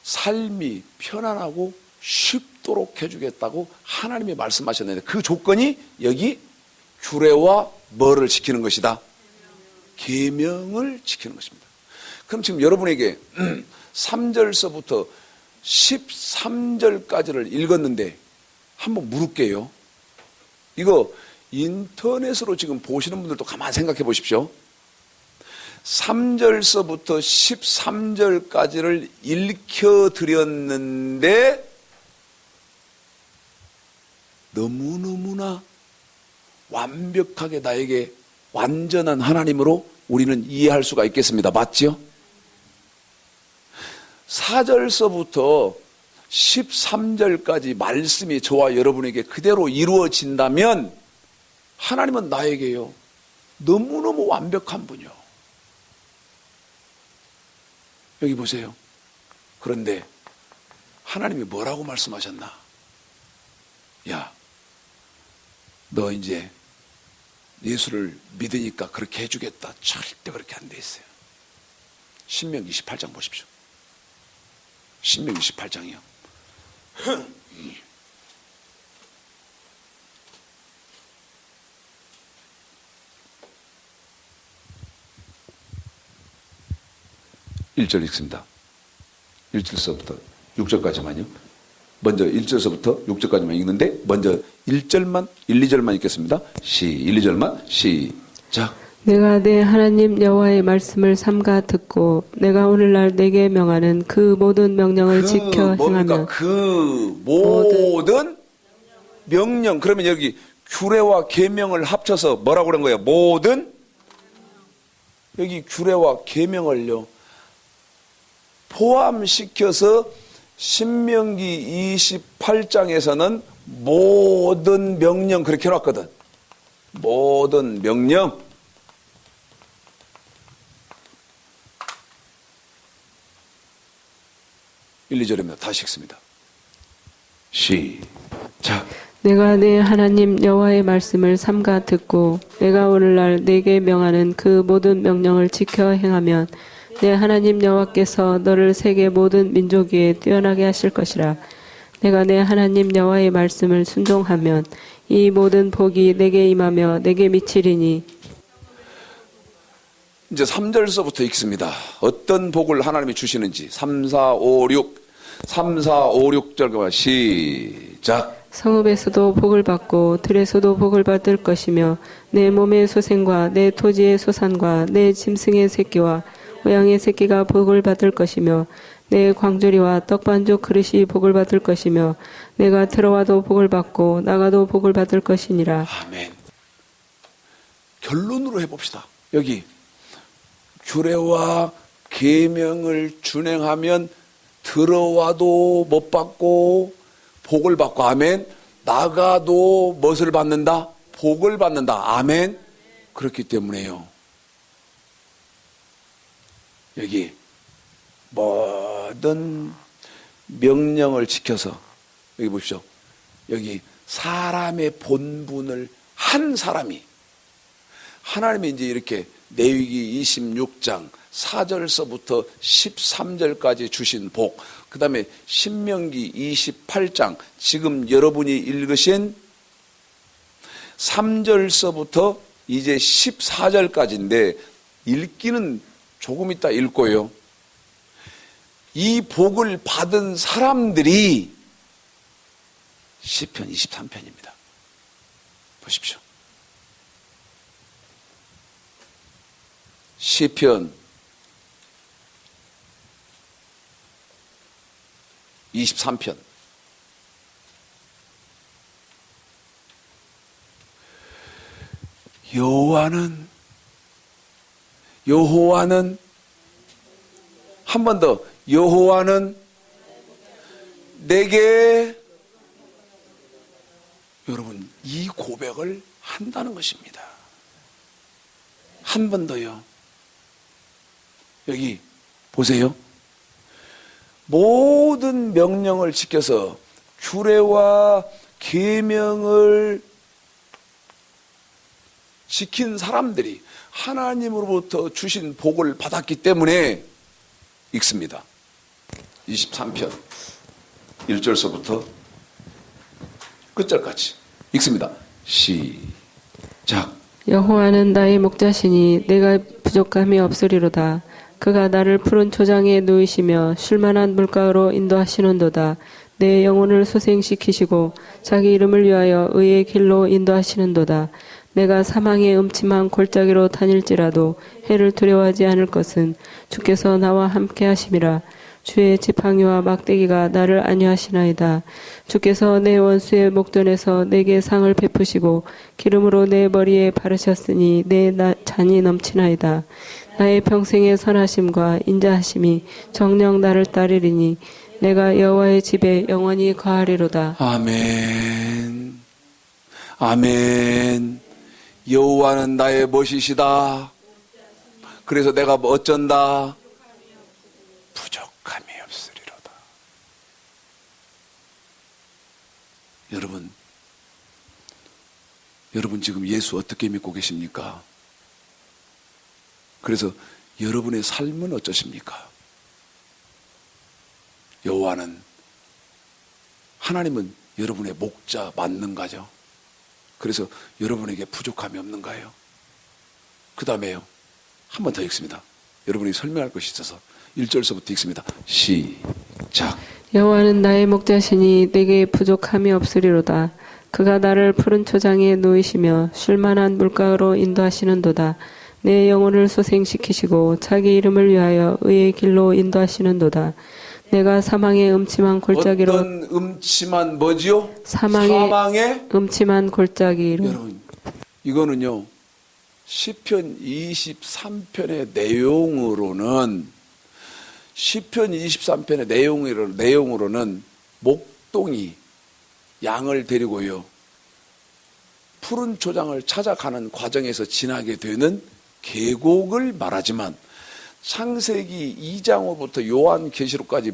삶이 편안하고 쉽도록 해주겠다고 하나님이 말씀하셨는데, 그 조건이 여기 규례와 뭐를 지키는 것이다? 계명을 지키는 것입니다. 그럼 지금 여러분에게 3절서부터 13절까지를 읽었는데 한번 물을게요. 이거 인터넷으로 지금 보시는 분들도 가만히 생각해 보십시오. 3절서부터 13절까지를 읽혀드렸는데 너무너무나 완벽하게 나에게 완전한 하나님으로 우리는 이해할 수가 있겠습니다. 맞지요? 4절서부터 13절까지 말씀이 저와 여러분에게 그대로 이루어진다면 하나님은 나에게요, 너무너무 완벽한 분이요. 여기 보세요. 그런데 하나님이 뭐라고 말씀하셨나? 야, 너 이제 예수를 믿으니까 그렇게 해주겠다. 절대 그렇게 안 돼 있어요. 신명기 28장 보십시오. 신명기 28장이요. (1절) 읽습니다. 1절서부터 6절까지만요. 먼저 1절서부터 6절까지만 읽는데 먼저 1절만 1, 2절만 읽겠습니다. 1, 2절만 시작. 내가 내 하나님 여호와의 말씀을 삼가 듣고 내가 오늘날 내게 명하는 그 모든 명령을 지켜 행하면. 그 모든 명령. 그러면 여기 규례와 계명을 합쳐서 뭐라고 그런 거예요? 모든. 여기 규례와 계명을요 포함시켜서 신명기 28장에서는 모든 명령 그렇게 해놨거든. 모든 명령. (1, 2절입니다) 다시 읽습니다. 시작. 내가 내 하나님 여호와의 말씀을 삼가 듣고 내가 오늘날 내게 명하는 그 모든 명령을 지켜 행하면 내 하나님 여호와께서 너를 세계 모든 민족 위에 뛰어나게 하실 것이라. 내가 내 하나님 여호와의 말씀을 순종하면 이 모든 복이 내게 임하며 내게 미치리니. 이제 3절서부터 읽습니다. 어떤 복을 하나님이 주시는지. 3, 4, 5, 6절 시작. 성읍에서도 복을 받고 들에서도 복을 받을 것이며 내 몸의 소생과 내 토지의 소산과 내 짐승의 새끼와 고양이의 새끼가 복을 받을 것이며 내 광주리와 떡반죽 그릇이 복을 받을 것이며 내가 들어와도 복을 받고 나가도 복을 받을 것이니라. 아멘. 결론으로 해봅시다. 여기 규례와 계명을 준행하면 들어와도 못 받고 복을 받고, 아멘. 나가도 무엇을 받는다? 복을 받는다. 아멘. 그렇기 때문에요, 여기 모든 명령을 지켜서, 여기 보십시오. 여기 사람의 본분을 한 사람이, 하나님이 이제 이렇게 레위기 26장 4절서부터 13절까지 주신 복, 그 다음에 신명기 28장 지금 여러분이 읽으신 3절서부터 이제 14절까지인데 읽기는 조금 이따 읽고요. 이 복을 받은 사람들이 시편 23편입니다. 보십시오. 시편 23편. 여호와는 한 번 더, 여호와는 내게, 여러분 이 고백을 한다는 것입니다. 한 번 더요. 여기 보세요. 모든 명령을 지켜서 규례와 계명을 지킨 사람들이 하나님으로부터 주신 복을 받았기 때문에 읽습니다. 23편 1절서부터 끝절까지 읽습니다. 시작. 여호와는 나의 목자시니 내가 부족함이 없으리로다. 그가 나를 푸른 초장에 누이시며 쉴만한 물가로 인도하시는도다. 내 영혼을 소생시키시고 자기 이름을 위하여 의의 길로 인도하시는도다. 내가 사망의 음침한 골짜기로 다닐지라도 해를 두려워하지 않을 것은 주께서 나와 함께 하심이라. 주의 지팡이와 막대기가 나를 안위하시나이다. 주께서 내 원수의 목전에서 내게 상을 베푸시고 기름으로 내 머리에 바르셨으니 내 잔이 넘치나이다. 나의 평생의 선하심과 인자하심이 정녕 나를 따르리니 내가 여호와의 집에 영원히 거하리로다. 아멘. 아멘. 여호와는 나의 멋이시다. 그래서 내가 어쩐다? 부족함이 없으리로다. 여러분 지금 예수 어떻게 믿고 계십니까? 그래서 여러분의 삶은 어떠십니까? 여호와는, 하나님은 여러분의 목자 맞는가죠? 그래서 여러분에게 부족함이 없는가요? 그 다음에요, 한 번 더 읽습니다. 여러분이 설명할 것이 있어서 1절서부터 읽습니다. 시작. 여호와는 나의 목자시니 내게 부족함이 없으리로다. 그가 나를 푸른 초장에 누이시며 쉴만한 물가로 인도하시는도다. 내 영혼을 소생시키시고 자기 이름을 위하여 의의 길로 인도하시는도다. 내가 사망의 음침한 골짜기로, 어떤 음침한 뭐지요? 사망의 음침한 골짜기로. 여러분, 이거는요 시편 23편의 내용으로는, 시편 23편의 내용으로는 목동이 양을 데리고요 푸른 초장을 찾아가는 과정에서 지나게 되는 계곡을 말하지만, 창세기 2장으로부터 요한계시록까지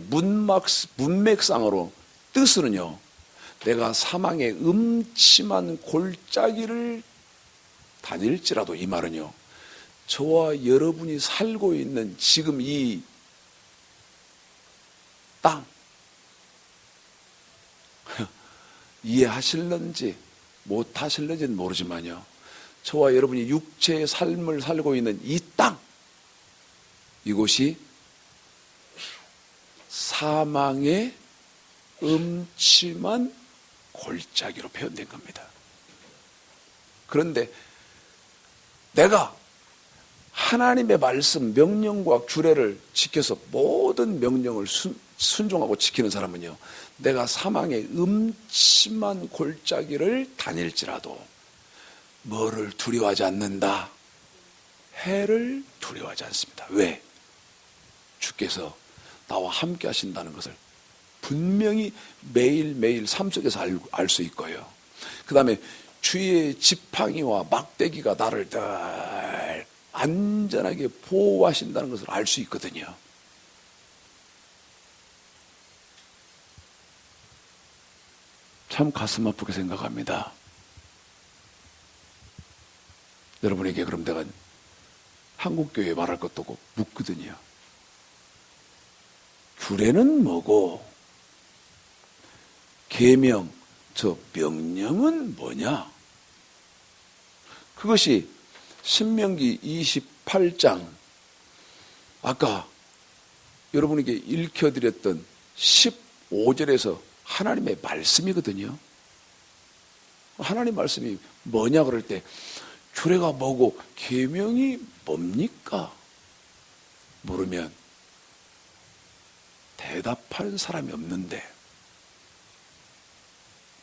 문맥상으로 뜻으로는요, 내가 사망의 음침한 골짜기를 다닐지라도, 이 말은요 저와 여러분이 살고 있는 지금 이 땅 이해하실런지 못하실런지는 모르지만요, 저와 여러분이 육체의 삶을 살고 있는 이 땅, 이곳이 사망의 음침한 골짜기로 표현된 겁니다. 그런데 내가 하나님의 말씀, 명령과 규례를 지켜서 모든 명령을 순종하고 지키는 사람은요, 내가 사망의 음침한 골짜기를 다닐지라도 뭐를 두려워하지 않는다? 해를 두려워하지 않습니다. 왜? 주께서 나와 함께 하신다는 것을 분명히 매일매일 삶 속에서 알 수 있고요. 그 다음에 주의 지팡이와 막대기가 나를 늘 안전하게 보호하신다는 것을 알 수 있거든요. 참 가슴 아프게 생각합니다. 여러분에게 그럼 내가 한국교회 말할 것도 없고 묻거든요. 규례는 뭐고 계명, 저 명령은 뭐냐? 그것이 신명기 28장 아까 여러분에게 읽혀드렸던 15절에서 하나님의 말씀이거든요. 하나님 말씀이 뭐냐 그럴 때 규례가 뭐고 계명이 뭡니까? 물으면 대답하는 사람이 없는데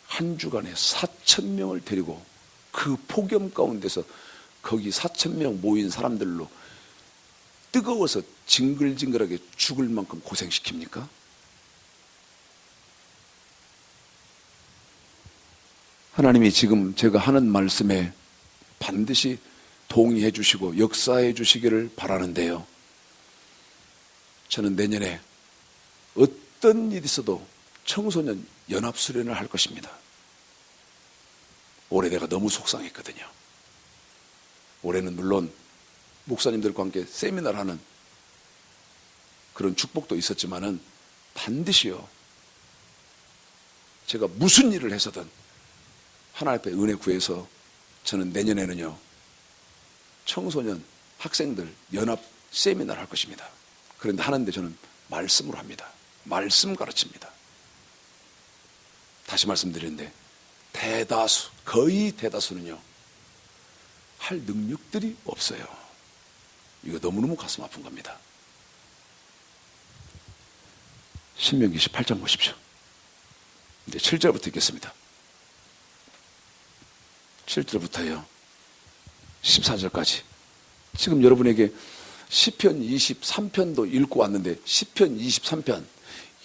한 주간에 4,000명을 데리고 그 폭염 가운데서 거기 4,000명 모인 사람들로 뜨거워서 징글징글하게 죽을 만큼 고생시킵니까? 하나님이 지금 제가 하는 말씀에 반드시 동의해 주시고 역사해 주시기를 바라는데요. 저는 내년에 어떤 일이 있어도 청소년 연합수련을 할 것입니다. 올해 내가 너무 속상했거든요. 올해는 물론 목사님들과 함께 세미나를 하는 그런 축복도 있었지만은 반드시요. 제가 무슨 일을 해서든 하나님 앞에 은혜 구해서 저는 내년에는요. 청소년 학생들 연합 세미나를 할 것입니다. 그런데 하는데 저는 말씀으로 합니다. 말씀 가르칩니다. 다시 말씀드리는데 대다수, 거의 대다수는요. 할 능력들이 없어요. 이거 너무너무 가슴 아픈 겁니다. 신명기 18장 보십시오. 이제 7절부터 읽겠습니다. 7절부터요. 14절까지. 지금 여러분에게 시편 23편도 읽고 왔는데 시편 23편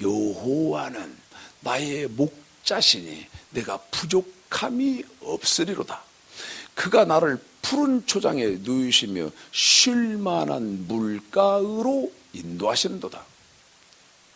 여호와는 나의 목자시니 내가 부족함이 없으리로다. 그가 나를 푸른 초장에 누이시며 쉴만한 물가로 인도하시는도다.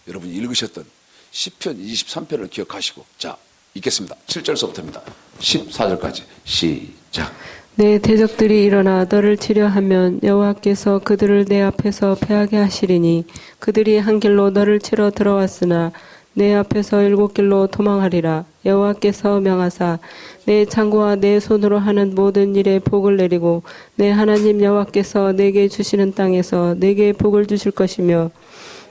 여러분이 읽으셨던 시편 23편을 기억하시고 자 읽겠습니다. 7절서부터입니다. 14절까지 시작. 내 대적들이 일어나 너를 치려하면 여호와께서 그들을 내 앞에서 패하게 하시리니 그들이 한 길로 너를 치러 들어왔으나 내 앞에서 7길로 도망하리라. 여호와께서 명하사 내 창고와 내 손으로 하는 모든 일에 복을 내리고 내 하나님 여호와께서 내게 주시는 땅에서 내게 복을 주실 것이며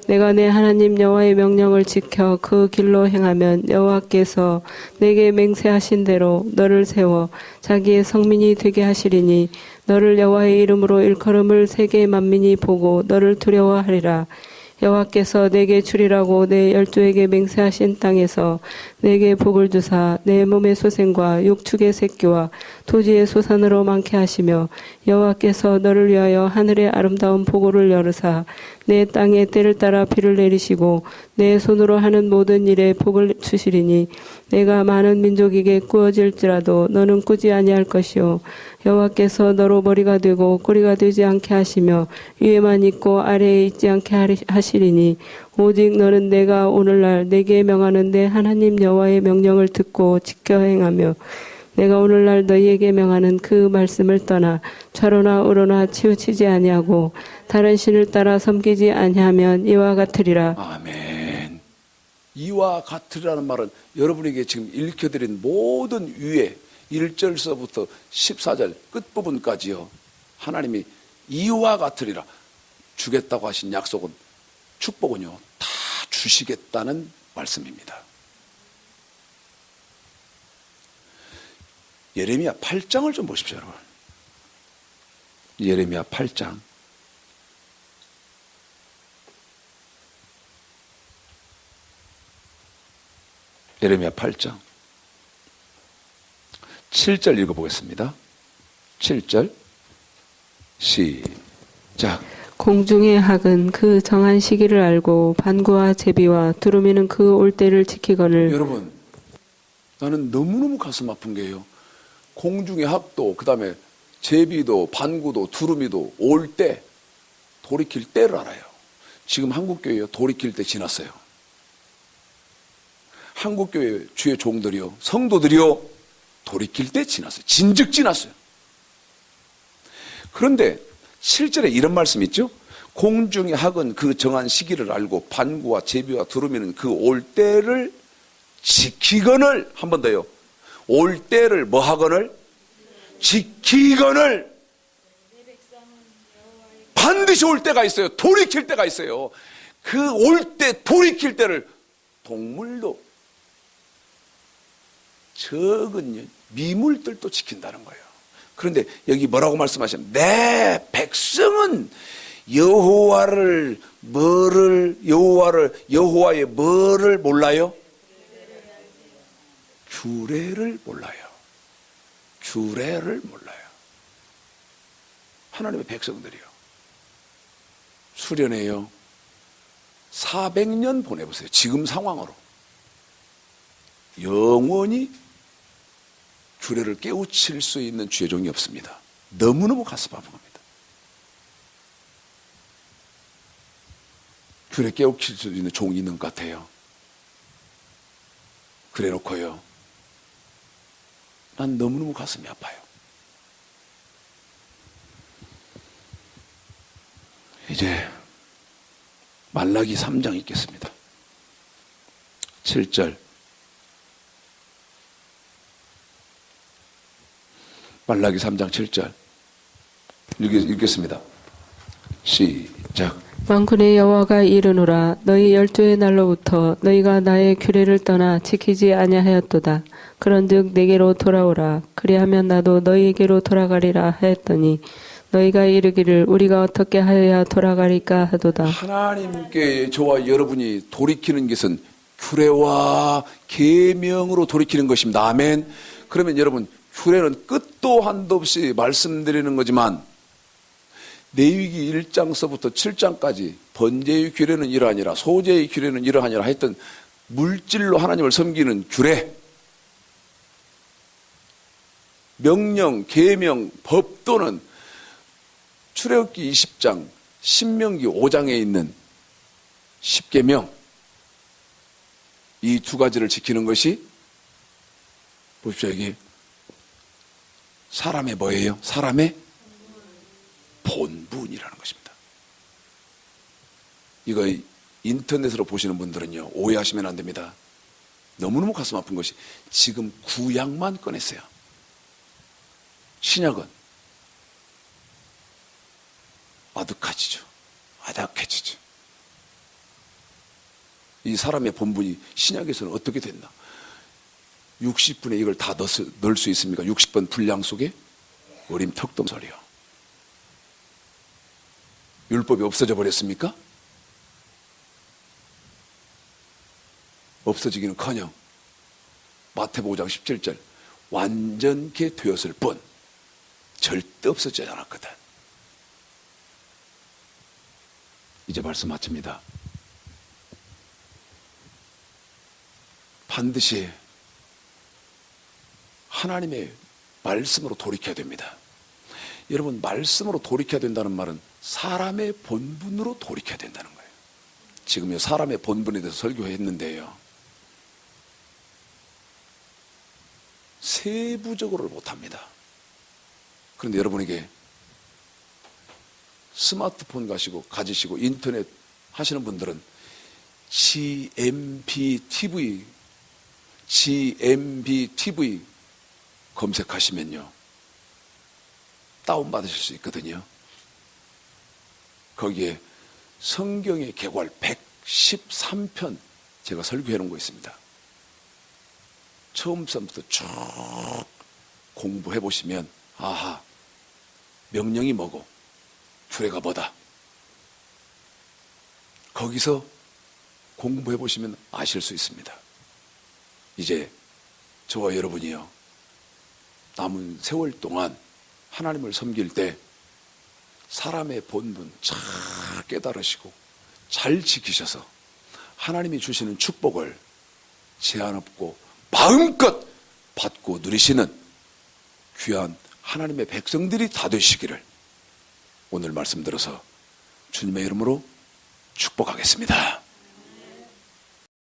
내가 내 하나님 여호와의 명령을 지켜 그 길로 행하면 여호와께서 내게 맹세하신 대로 너를 세워 자기의 성민이 되게 하시리니 너를 여호와의 이름으로 일컬음을 세계 만민이 보고 너를 두려워하리라. 여호와께서 내게 주리라고 내 열조에게 맹세하신 땅에서 내게 복을 주사 내 몸의 소생과 육축의 새끼와 토지의 소산으로 많게 하시며 여호와께서 너를 위하여 하늘의 아름다운 보고를 열으사 내 땅에 때를 따라 비를 내리시고 내 손으로 하는 모든 일에 복을 주시리니 내가 많은 민족에게 꾸어질지라도 너는 꾸지 아니할 것이요 여호와께서 너로 머리가 되고 꼬리가 되지 않게 하시며 위에만 있고 아래에 있지 않게 하시리니 오직 너는 내가 오늘날 내게 명하는 내 하나님 여호와의 명령을 듣고 지켜 행하며 내가 오늘날 너희에게 명하는 그 말씀을 떠나 좌로나 우로나 치우치지 아니하고 다른 신을 따라 섬기지 아니하면 이와 같으리라. 아멘. 이와 같으리라는 말은 여러분에게 지금 읽혀드린 모든 위에 1절서부터 14절 끝부분까지요. 하나님이 이와 같으리라 주겠다고 하신 약속은 축복은요. 다 주시겠다는 말씀입니다. 예레미야 8장을 좀 보십시오, 여러분. 예레미야 8장. 예레미야 8장. 7절 읽어보겠습니다. 7절. 시작. 공중의 학은 그 정한 시기를 알고 반구와 제비와 두루미는 그 올 때를 지키거늘. 여러분, 나는 너무너무 가슴 아픈 게요. 공중의 학도, 그 다음에 제비도, 반구도, 두루미도 올 때, 돌이킬 때를 알아요. 지금 한국교회요, 돌이킬 때 지났어요. 한국교회 주의 종들이요, 성도들이요, 돌이킬 때 지났어요. 진즉 지났어요. 그런데 7절에 이런 말씀 있죠? 공중의 학은 그 정한 시기를 알고 반구와 제비와 두루미는 그 올 때를 지키거늘. 한 번 더요. 올 때를 뭐 하거늘? 지키거늘 반드시 올 때가 있어요. 돌이킬 때가 있어요. 그 올 때 돌이킬 때를 동물도 적은 미물들도 지킨다는 거예요. 그런데 여기 뭐라고 말씀하시면 내 백성은 여호와의 뭐를 몰라요? 규례를 몰라요. 규례를 몰라요. 하나님의 백성들이요. 수련회요. 400년 보내보세요. 지금 상황으로. 영원히 규례를 깨우칠 수 있는 죄종이 없습니다. 너무너무 가슴 아픈 겁니다. 규례 깨우칠 수 있는 종이 있는 것 같아요. 그래 놓고요. 난 너무너무 가슴이 아파요. 이제 말라기 3장 읽겠습니다. 7절. 말라기 3장 7절. 읽겠습니다. 시작. 만군의 여호와가 이르노라 너희 열조의 날로부터 너희가 나의 규례를 떠나 지키지 아니하였도다. 그런즉 내게로 돌아오라. 그리하면 나도 너희에게로 돌아가리라 하였더니 너희가 이르기를 우리가 어떻게 하여야 돌아가리까 하도다. 하나님께 저와 여러분이 돌이키는 것은 규례와 계명으로 돌이키는 것입니다. 아멘. 그러면 여러분 규례는 끝도 한도 없이 말씀드리는 거지만 레위기 1장서부터 7장까지 번제의 규례는 이러하니라 소제의 규례는 이러하니라 했던 물질로 하나님을 섬기는 규례, 명령, 계명, 법도는 출애굽기 20장, 신명기 5장에 있는 10계명, 이 두 가지를 지키는 것이 보십시오. 여기 사람의 뭐예요? 사람의 본분이라는 것입니다. 이거 인터넷으로 보시는 분들은요 오해하시면 안 됩니다. 너무너무 가슴 아픈 것이 지금 구약만 꺼냈어요. 신약은 아득하지죠. 아닥해지죠. 이 사람의 본분이 신약에서는 어떻게 됐나? 60분에 이걸 다 넣을 수 있습니까? 60번 분량 속에 어림턱동설이요. 율법이 없어져 버렸습니까? 없어지기는커녕 마태복음 5장 17절 완전케 되었을 뿐 절대 없어지지 않았거든. 이제 말씀 마칩니다. 반드시 하나님의 말씀으로 돌이켜야 됩니다. 여러분 말씀으로 돌이켜야 된다는 말은 사람의 본분으로 돌이켜야 된다는 거예요. 지금 사람의 본분에 대해서 설교했는데요. 세부적으로 못합니다. 그런데 여러분에게 스마트폰 가지시고 인터넷 하시는 분들은 GMB TV 검색하시면요. 다운받으실 수 있거든요. 거기에 성경의 개괄 113편 제가 설교해 놓은 거 있습니다. 처음부터 쭉 공부해 보시면 아하, 명령이 뭐고 규례가 뭐다. 거기서 공부해 보시면 아실 수 있습니다. 이제 저와 여러분이요. 남은 세월 동안 하나님을 섬길 때 사람의 본분 잘 깨달으시고 잘 지키셔서 하나님이 주시는 축복을 제한 없고 마음껏 받고 누리시는 귀한 하나님의 백성들이 다 되시기를 오늘 말씀 들어서 주님의 이름으로 축복하겠습니다.